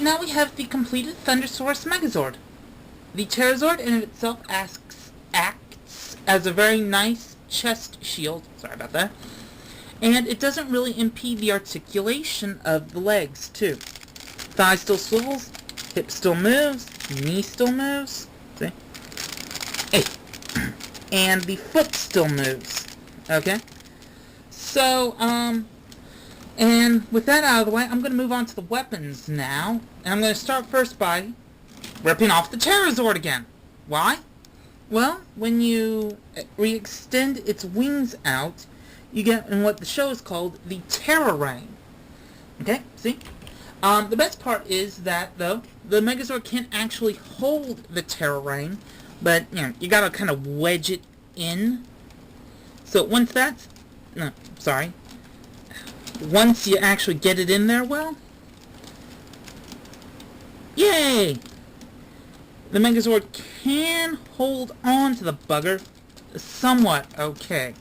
Now we have the completed Thundersarus Megazord. The Pterazord in itself acts as a very nice chest shield, sorry about that, and it doesn't really impede the articulation of the legs, too. Thigh still swivels, hip still moves, knee still moves, see? Hey. And the foot still moves, okay? So, and with that out of the way, I'm going to move on to the weapons now. And I'm going to start first by ripping off the Pterazord again. Why? Well, when you re-extend its wings out, you get in what the show is called the Terror Ring. Okay, see? The best part is that, though, the Megazord can't actually hold the Terror Ring, but, you know, you got to kind of wedge it in. So once that's... No, sorry. Once you actually get it in there, well, yay! The Megazord can hold on to the bugger somewhat okay.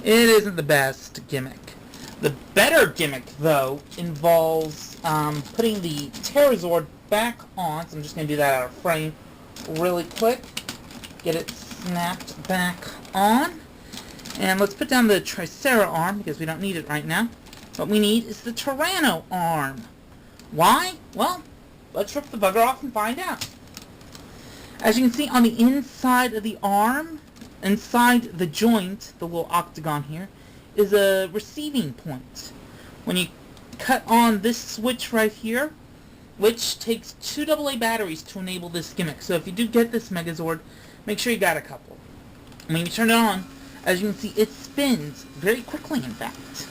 It isn't the best gimmick. The better gimmick, though, involves putting the Pterazord back on. So I'm just going to do that out of frame really quick. Get it snapped back on. And let's put down the Tricera arm, because we don't need it right now. What we need is the Tyranno arm. Why? Well, let's rip the bugger off and find out. As you can see on the inside of the arm, inside the joint, the little octagon here, is a receiving point. When you cut on this switch right here, which takes 2 AA batteries to enable this gimmick. So if you do get this Megazord, make sure you got a couple. When you turn it on, as you can see, it spins very quickly, in fact.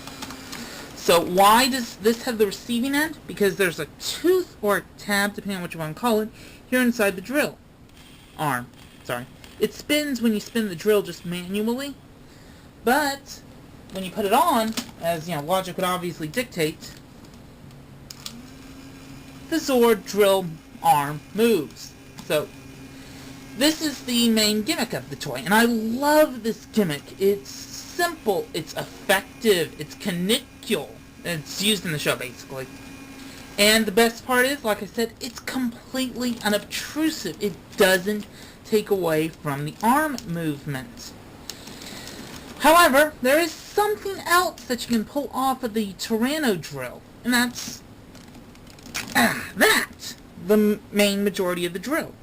So why does this have the receiving end? Because there's a tooth or a tab, depending on what you want to call it, here inside the drill arm. Sorry. It spins when you spin the drill just manually, but when you put it on, as you know, logic would obviously dictate, the Zord drill arm moves. So this is the main gimmick of the toy, and I love this gimmick. It's simple, it's effective, it's canicular. It's used in the show, basically. And the best part is, like I said, it's completely unobtrusive. It doesn't take away from the arm movement. However, there is something else that you can pull off of the Tyranno drill, and that's the main majority of the drill.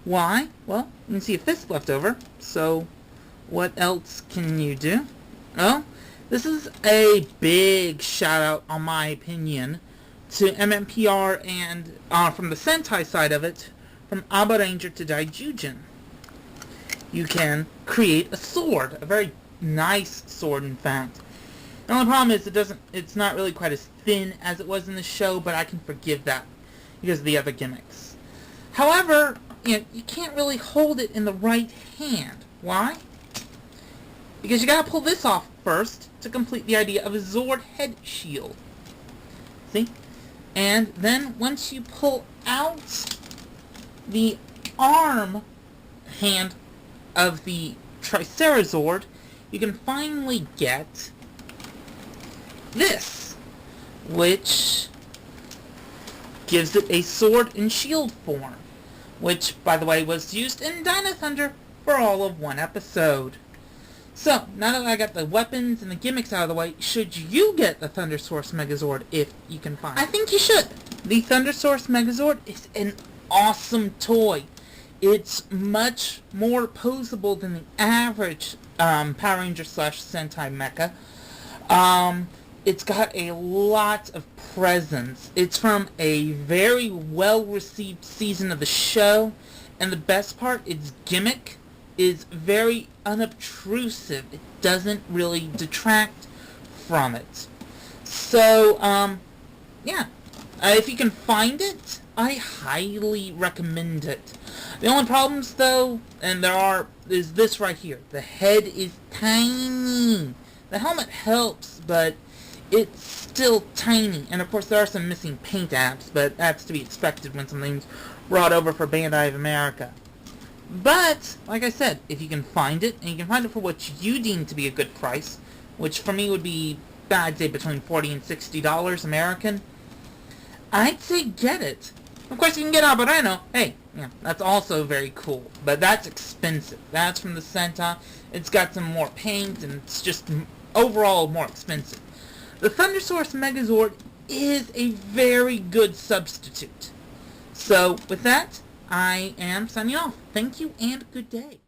Why? Well, you can see a fist left over, so what else can you do? Well, this is a big shout out, on my opinion, to MMPR and, from the Sentai side of it, from Aba Ranger to Daijujin. You can create a sword, a very nice sword, in fact. The only problem is it's not really quite as thin as it was in the show, but I can forgive that because of the other gimmicks. However, you can't really hold it in the right hand. Why? Because you gotta pull this off first to complete the idea of a Zord head shield. See? And then once you pull out the arm hand of the Tricerazord, you can finally get this, which gives it a sword and shield form, which, by the way, was used in Dino Thunder for all of one episode. So, now that I got the weapons and the gimmicks out of the way, should you get the Thundersarus Megazord if you can find it? I think you should. The Thundersarus Megazord is an awesome toy. It's much more posable than the average Power Ranger / Sentai mecha. It's got a lot of presence. It's from a very well-received season of the show, and the best part, its gimmick is very unobtrusive. It doesn't really detract from it. So, yeah. If you can find it, I highly recommend it. The only problems, though, and there are, is this right here. The head is tiny. The helmet helps, but it's still tiny. And, of course, there are some missing paint apps, but that's to be expected when something's brought over for Bandai of America. But, like I said, if you can find it, and you can find it for what you deem to be a good price, which for me would be, I'd say, between $40 and $60 American, I'd say get it. Of course, you can get Albereno. Hey, yeah, that's also very cool. But that's expensive. That's from the Sentai. It's got some more paint, and it's just overall more expensive. The Thundersarus Megazord is a very good substitute. So, with that, I am signing off. Thank you, and good day.